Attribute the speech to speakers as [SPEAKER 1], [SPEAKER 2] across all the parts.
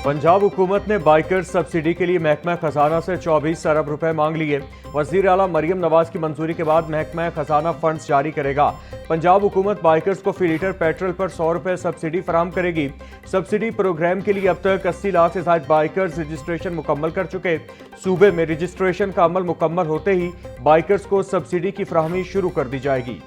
[SPEAKER 1] पंजाब हुकूमत ने bikers subsidy के लिए महकमा खजाना से 24 अरब रुपए मांग लिए। वजीर आला मरियम नवाज की मंजूरी के बाद महकमा खजाना फंड्स जारी करेगा। पंजाब हुकूमत बाइकर्स को फी लीटर पेट्रोल पर 100 रुपए सब्सिडी फराम करेगी। सब्सिडी प्रोग्राम के लिए अब तक 80 लाख से ज्यादा बाइकर्स रजिस्ट्रेशन मुकम्मल कर चुके। सूबे में रजिस्ट्रेशन का अमल मुकम्मल होते ही बाइकर्स को सब्सिडी की फराहमी शुरू कर दी जाएगी।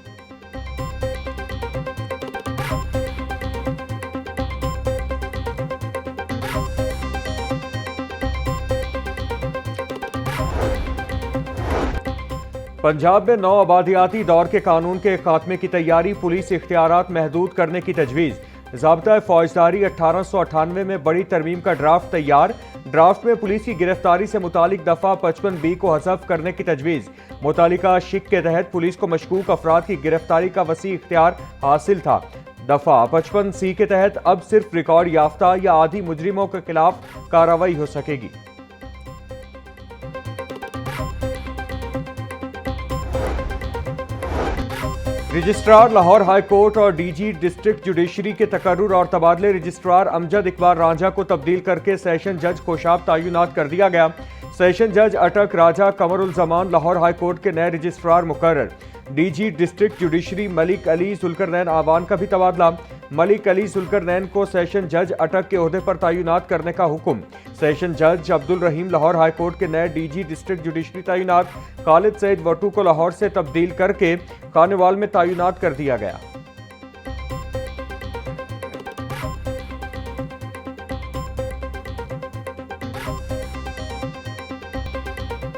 [SPEAKER 1] पंजाब में 9 आबादियाती दौर के कानून के खात्मे की तैयारी, पुलिस इख्तियारात महदूद करने की तजवीज़। ज़ाब्ता फौजदारी 1898 में बड़ी तरमीम का ड्राफ्ट तैयार। ड्राफ्ट में पुलिस की गिरफ्तारी से मुतालिक दफ़ा 55B को हज़फ करने की तजवीज़। मुतालिका शिक के तहत पुलिस को मशकूक अफराद की गिरफ्तारी का वसी इख्तियार हासिल था। दफ़ा 55C के तहत अब सिर्फ रिकॉर्ड याफ्ता या आधी मुजरिमों के खिलाफ कार्रवाई हो सकेगी। रजिस्ट्रार लाहौर हाई कोर्ट और डीजी डिस्ट्रिक्ट जुडिशरी के तकर्रुर और तबादले। रजिस्ट्रार अमजद इकबाल रांझा को तब्दील करके सेशन जज कोशाब तैनात कर दिया गया। सेशन जज अटक राजा कमरुल जमान लाहौर हाई कोर्ट के नए रजिस्ट्रार मुकर्रर। DG district judiciary Malik Ali Zulqarnain Awan का भी तबादला। मलिक अली सुल्करनैन को सेशन जज अटक के ओहदे पर तैनात करने का हुक्म। सेशन जज अब्दुल रहीम लाहौर हाई कोर्ट के नए डीजी डिस्ट्रिक्ट जुडिशरी तैनात। खालिद सईद वटू को लाहौर से तब्दील करके खानेवाल में तैनात कर दिया गया।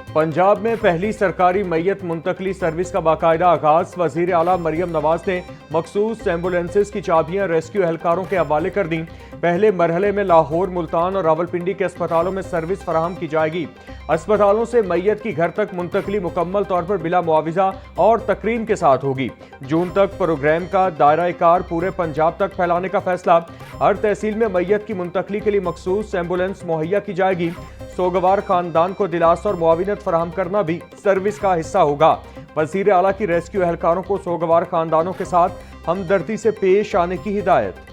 [SPEAKER 1] पंजाब में पहली सरकारी मैयत मुंतकली सर्विस का बाकायदा आगाज। वजीर आला मरियम नवाज ने मखसूस एम्बुलेंसेज की चाबियां रेस्क्यू एहलकारों के हवाले कर दी। पहले मरहले में लाहौर, मुल्तान और रावलपिंडी के अस्पतालों में सर्विस फराहम की जाएगी। अस्पतालों से मैयत की घर तक मुंतकली मुकम्मल तौर पर बिला मुआविजा और तकरीम के साथ होगी। जून तक प्रोग्राम का दायरा कार पूरे पंजाब तक फैलाने का फैसला। हर तहसील में मैयत की मुंतकली के लिए मखसूस एम्बुलेंस मुहैया की जाएगी। सोगवार खानदान को दिलासा और मुआविनत फराहम करना भी सर्विस का हिस्सा होगा। वजीर आला की रेस्क्यू एहलकारों को सोगवार खानदानों के साथ हमदर्दी से पेश आने की हिदायत।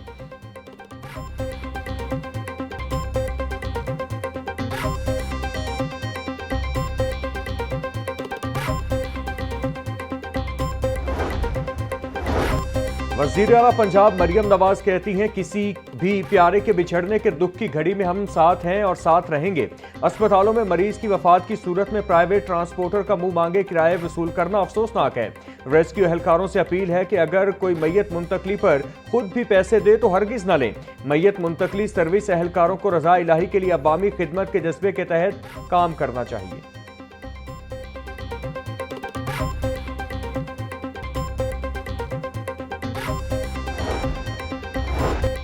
[SPEAKER 1] वज़ीर आला पंजाब मरियम नवाज कहती हैं, किसी भी प्यारे के बिछड़ने के दुख की घड़ी में हम साथ हैं और साथ रहेंगे। अस्पतालों में मरीज की वफात की सूरत में प्राइवेट ट्रांसपोर्टर का मुंह मांगे किराए वसूल करना अफसोसनाक है। रेस्क्यू एहलकारों से अपील है कि अगर कोई मैयत मुंतकली पर खुद भी पैसे दे तो हरगिज न लें। मैयत मुंतकली सर्विस एहलकारों को रजा इलाही के लिए अवामी खिदमत के जज्बे के तहत काम करना चाहिए।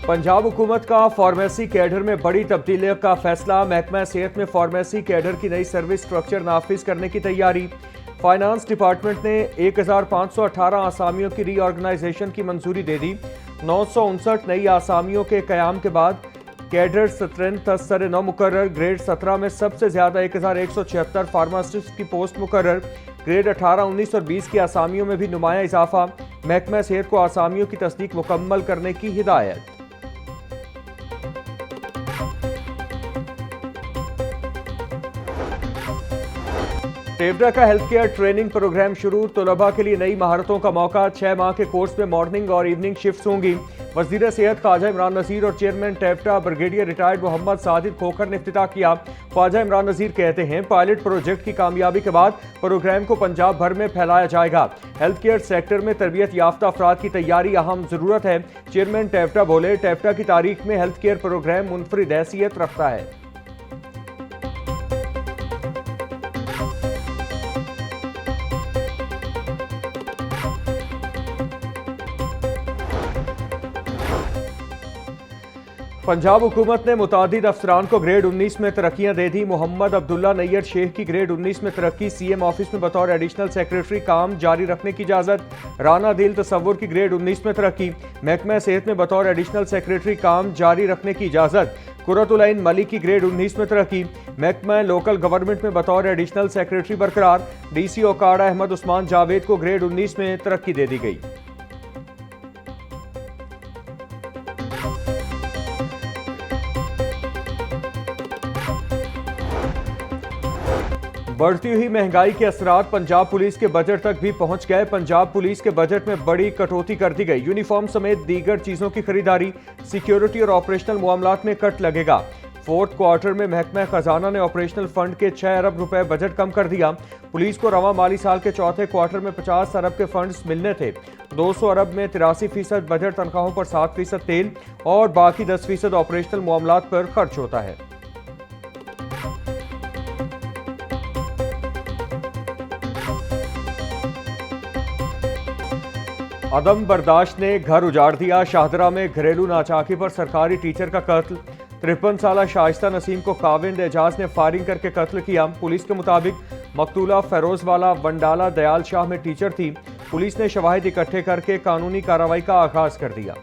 [SPEAKER 1] पंजाब हुकूमत का फार्मेसी कैडर में बड़ी तब्दीली का फैसला। महकमा सेहत में फार्मेसी कैडर की नई सर्विस स्ट्रक्चर नाफिज करने की तैयारी। फाइनेंस डिपार्टमेंट ने 1518 आसामियों की रीऑर्गेनाइजेशन की मंजूरी दे दी। 959 नई आसामियों के कयाम के बाद कैडर स्ट्रेंथ स्तर 9 मुकर्रर। ग्रेड 17 में सबसे ज्यादा 1176 फार्मासिस्ट की पोस्ट मुकर्रर। ग्रेड 18, 19 और 20 की आसामियों में भी नुमाया इजाफा। महकमा सेहत को आसामियों की तस्दीक मुकम्मल करने की हिदायत। टेवडा का हेल्थ केयर ट्रेनिंग प्रोग्राम शुरू। तलबा के लिए नई महारतों का मौका। 6 माह के कोर्स में मॉर्निंग और इवनिंग शिफ्ट्स होंगी। वजीर सेहत ख्वाजा इमरान नज़ीर और chairman TEVTA brigadier retired Mohammad Sajid Khokhar ने इफ्तिताह किया। ख्वाजा इमरान नज़ीर कहते हैं, पायलट प्रोजेक्ट की कामयाबी के बाद प्रोग्राम को पंजाब भर में फैलाया जाएगा। हेल्थ केयर सेक्टर में तरबियत याफ्ता अफराद की तैयारी अहम जरूरत है। चेयरमैन टेवडा बोले, टेवडा की तारीख में हेल्थ केयर प्रोग्राम मुनफरिद हैसियत रखता है। पंजाब हुकूमत ने मुतादिद अफसरान को ग्रेड 19 में तरक्कियां दे दी। मोहम्मद अब्दुल्ला नैयर शेख की ग्रेड 19 में तरक्की। सीएम ऑफिस में बतौर एडिशनल सेक्रेटरी काम जारी रखने की इजाजत। राना दिल तसव्वुर की ग्रेड 19 में तरक्की। महकमा सेहत में बतौर एडिशनल सेक्रेटरी काम जारी रखने की इजाजत। कुर्रतुल ऐन मलिक की ग्रेड 19 में तरक्की। महकमा लोकल गवर्नमेंट में बतौर एडिशनल सेक्रेटरी बरकरार। डीसी ओकाड़ा अहमद उस्मान जावेद को ग्रेड 19 में तरक्की दे दी गई। बढ़ती हुई महंगाई के असरात पंजाब पुलिस के बजट तक भी पहुंच गए। पंजाब पुलिस के बजट में बड़ी कटौती कर दी गई। यूनिफॉर्म समेत दीगर चीजों की खरीदारी, सिक्योरिटी और ऑपरेशनल मामलात में कट लगेगा। फोर्थ क्वार्टर में महकमा खजाना ने ऑपरेशनल फंड के 6 अरब रुपए बजट कम कर दिया। पुलिस को रवा माली साल के चौथे क्वार्टर में 50 अरब के फंड्स मिलने थे। 200 अरब में 83% बजट तनख्वाहों पर 7% तेल और बाकी 10% ऑपरेशनल मामलात पर खर्च होता है। अदम बर्दाश्त ने घर उजाड़ दिया। शाहदरा में घरेलू नाचाकी पर सरकारी टीचर का कत्ल। 53 साला शाइस्ता नसीम को काविंद एजाज ने फायरिंग करके कत्ल किया। पुलिस के मुताबिक मकतूला फेरोजवाला वंडाला दयाल शाह में टीचर थी। पुलिस ने शवाहिद इकट्ठे करके कानूनी कार्रवाई का आगाज कर दिया।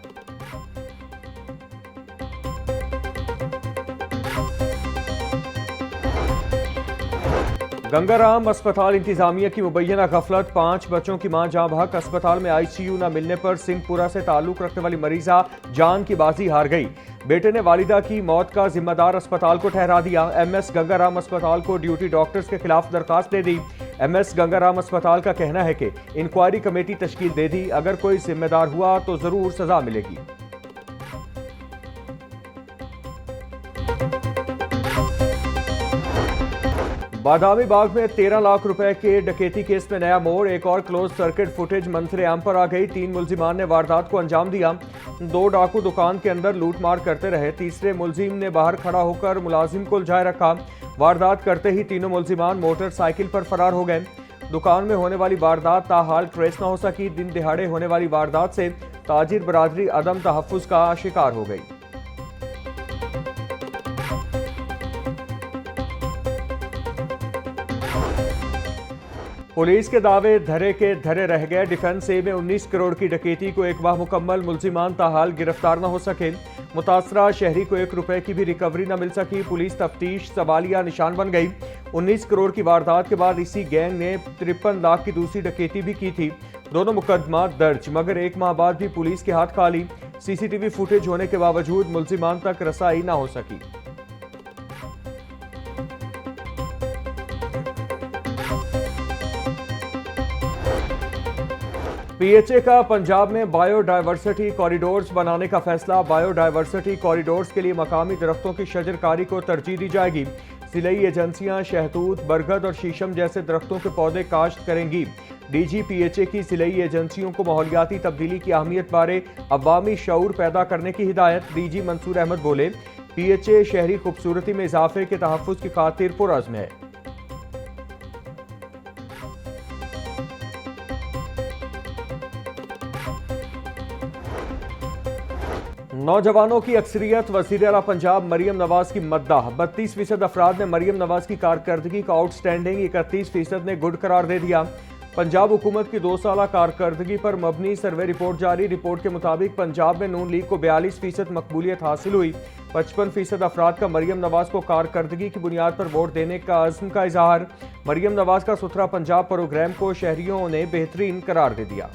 [SPEAKER 1] गंगाराम अस्पताल इंतजामिया की मुबैना गफलत, 5 बच्चों की मां जहां बहक। अस्पताल में आईसीयू न मिलने पर सिंहपुरा से ताल्लुक रखने वाली मरीजा जान की बाजी हार गई। बेटे ने वालिदा की मौत का जिम्मेदार अस्पताल को ठहरा दिया। एमएस गंगाराम अस्पताल को ड्यूटी डॉक्टर्स के खिलाफ दरखास्त दे दी। एमएस गंगाराम अस्पताल का कहना है कि इंक्वायरी कमेटी तश्कील दे दी, अगर कोई जिम्मेदार हुआ तो जरूर सजा मिलेगी। बादामी बाग में 13 लाख रुपए के डकैती केस में नया मोड़। एक और क्लोज सर्किट फुटेज मंजर आम पर आ गई। 3 मुल्जिमान ने वारदात को अंजाम दिया। 2 डाकू दुकान के अंदर लूटमार करते रहे। तीसरे मुल्जिम ने बाहर खड़ा होकर मुलाजिम को उलझाए रखा। वारदात करते ही तीनों मुल्जिमान मोटरसाइकिल पर फरार हो गए। दुकान में होने वाली वारदात ताहाल ट्रेस न हो सकी। दिन दिहाड़े होने वाली वारदात से ताजिर बरादरी अदम तहफ्फुज का शिकार हो गई। पुलिस के दावे धरे के धरे रह गए। डिफेंस ए में 19 करोड़ की डकैती को एक माह मुकम्मल, मुल्जिमान ताहाल गिरफ्तार न हो सके। मुतासरा शहरी को 1 रुपए की भी रिकवरी न मिल सकी। पुलिस तफ्तीश सवालिया निशान बन गई। 19 करोड़ की वारदात के बाद इसी गैंग ने 53 लाख की दूसरी डकैती भी की थी। दोनों मुकदमा दर्ज, मगर 1 माह बाद भी पुलिस के हाथ खाली। सीसीटीवी फुटेज होने के बावजूद मुल्जिमान तक रसाई न हो सकी। पीएचए का पंजाब में बायोडायवर्सिटी कॉरिडोर्स बनाने का फैसला। बायोडायवर्सिटी कॉरिडोर्स के लिए मकामी दरख्तों की शजरकारी को तरजीह दी जाएगी। सिलाई एजेंसियां शहतूत, बरगद और शीशम जैसे दरख्तों के पौधे काश्त करेंगी। डीजी पीएचए की सिलाई एजेंसियों को माहौलियाती तब्दीली की अहमियत बारे अवामी शऊर पैदा करने की हिदायत। डीजी मंसूर अहमद बोले, पीएचए शहरी खूबसूरती में इजाफे के तहफ्फुज की खातिर पुरअज़्म है। नौजवानों की अक्सरियत वज़ीर आला पंजाब मरियम नवाज की मद्दाह। 32% अफराद ने मरियम नवाज की कारकर्दगी का आउटस्टैंडिंग, 31% ने गुड करार दे दिया। पंजाब हुकूमत की 2 साला कारकर्दगी पर मबनी सर्वे रिपोर्ट जारी। रिपोर्ट के मुताबिक पंजाब में नून लीग को 42% मकबूलियत हासिल हुई। 55% अफराद का मरियम नवाज को कारकर्दगी की बुनियाद पर वोट देने का अज़्म का इजहार। मरियम नवाज का सुथरा पंजाब प्रोग्राम को शहरियों ने बेहतरीन करार दे दिया।